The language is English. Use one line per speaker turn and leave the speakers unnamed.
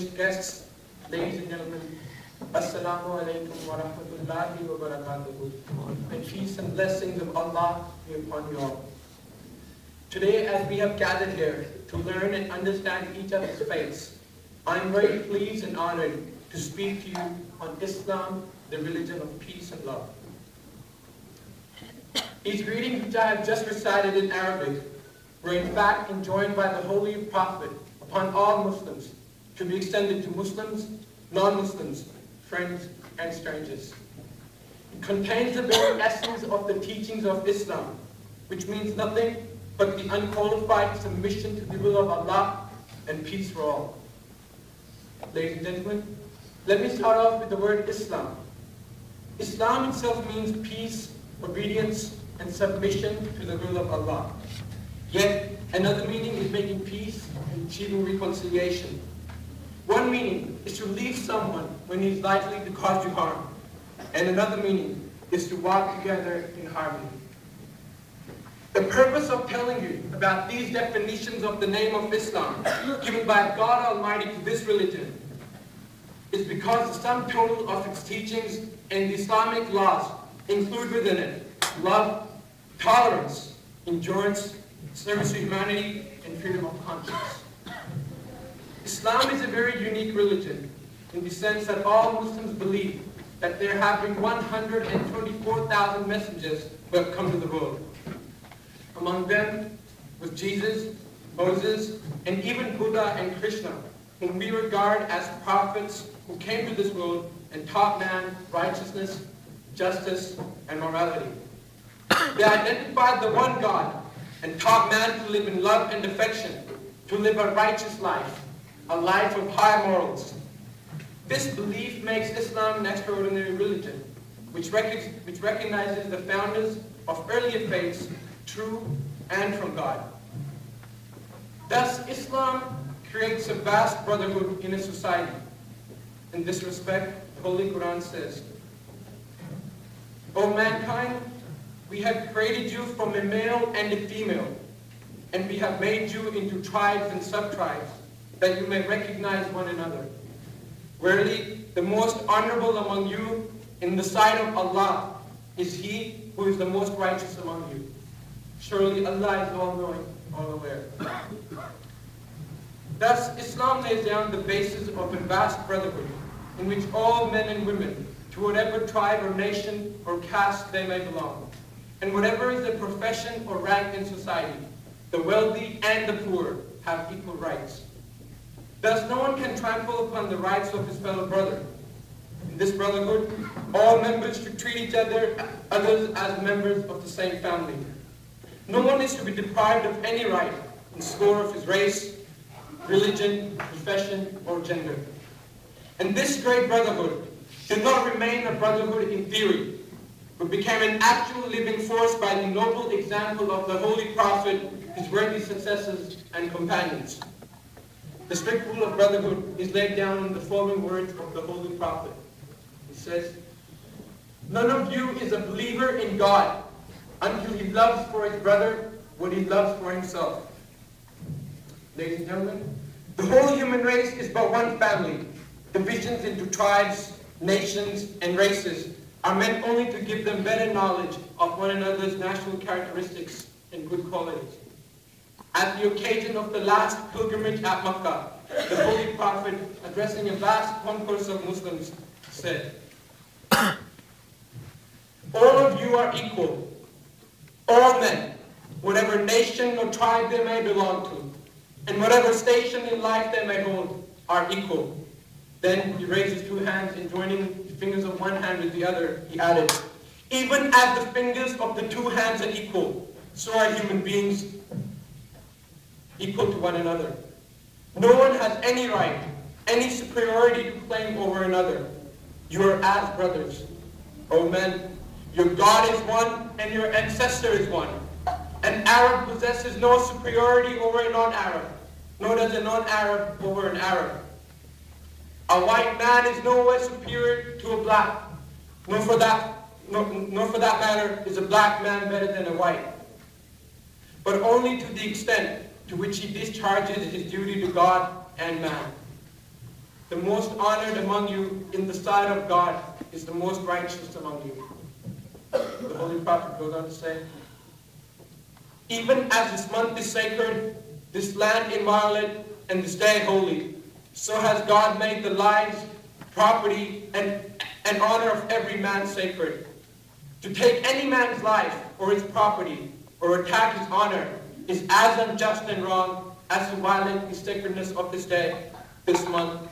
distinguished guests, ladies and gentlemen, Assalamu alaikum wa rahmatullahi wa barakatuhu. And peace and blessings of Allah be upon you all. Today, as we have gathered here to learn and understand each other's faiths, I am very pleased and honored to speak to you on Islam, the religion of peace and love. These greetings which I have just recited in Arabic were in fact enjoined by the Holy Prophet upon all Muslims to be extended to Muslims, non-Muslims, friends and strangers. It contains the very essence of the teachings of Islam, which means nothing but the unqualified submission to the will of Allah and peace for all. Ladies and gentlemen, let me start off with the word Islam. Islam itself means peace, obedience, and submission to the will of Allah. Yet, another meaning is making peace and achieving reconciliation. One meaning is to leave someone when he is likely to cause you harm, and another meaning is to walk together in harmony. The purpose of telling you about these definitions of the name of Islam, given by God Almighty to this religion, is because the sum total of its teachings and the Islamic laws include within it love, tolerance, endurance, service to humanity, and freedom of conscience. Islam is a very unique religion in the sense that all Muslims believe that there have been 124,000 messengers who have come to the world. Among them was Jesus, Moses, and even Buddha and Krishna, whom we regard as prophets who came to this world and taught man righteousness, justice, and morality. They identified the one God and taught man to live in love and affection, to live a righteous life, a life of high morals. This belief makes Islam an extraordinary religion, which recognizes the founders of earlier faiths, true and from God. Thus, Islam creates a vast brotherhood in a society. In this respect, the Holy Quran says, O mankind, we have created you from a male and a female, and we have made you into tribes and sub-tribes, that you may recognize one another. Verily, the most honorable among you in the sight of Allah is he who is the most righteous among you. Surely Allah is all-knowing, all-aware. Thus, Islam lays down the basis of a vast brotherhood in which all men and women, to whatever tribe or nation or caste they may belong, and whatever is their profession or rank in society, the wealthy and the poor have equal rights. Thus, no one can trample upon the rights of his fellow brother. In this brotherhood, all members should treat each other as members of the same family. No one is to be deprived of any right in score of his race, religion, profession, or gender. And this great brotherhood did not remain a brotherhood in theory, but became an actual living force by the noble example of the Holy Prophet, his worthy successors and companions. The strict rule of brotherhood is laid down in the following words of the Holy Prophet. He says, none of you is a believer in God until he loves for his brother what he loves for himself. Ladies and gentlemen, the whole human race is but one family. Divisions into tribes, nations, and races are meant only to give them better knowledge of one another's national characteristics and good qualities. At the occasion of the last pilgrimage at Makkah, the Holy Prophet, addressing a vast concourse of Muslims, said, all of you are equal. All men, whatever nation or tribe they may belong to, and whatever station in life they may hold, are equal. Then he raised his two hands and joining the fingers of one hand with the other, he added, even as the fingers of the two hands are equal, so are human beings equal to one another. No one has any right, any superiority to claim over another. You are as brothers. O men, your God is one and your ancestor is one. An Arab possesses no superiority over a non-Arab, nor does a non-Arab over an Arab. A white man is nowhere superior to a black, nor for that matter is a black man better than a white, but only to the extent to which he discharges his duty to God and man. The most honored among you in the sight of God is the most righteous among you. The Holy Prophet goes on to say, even as this month is sacred, this land inviolate, and this day holy, so has God made the lives, property, and honor of every man sacred. To take any man's life or his property or attack his honor is as unjust and wrong as to violate the sacredness of this day, this month,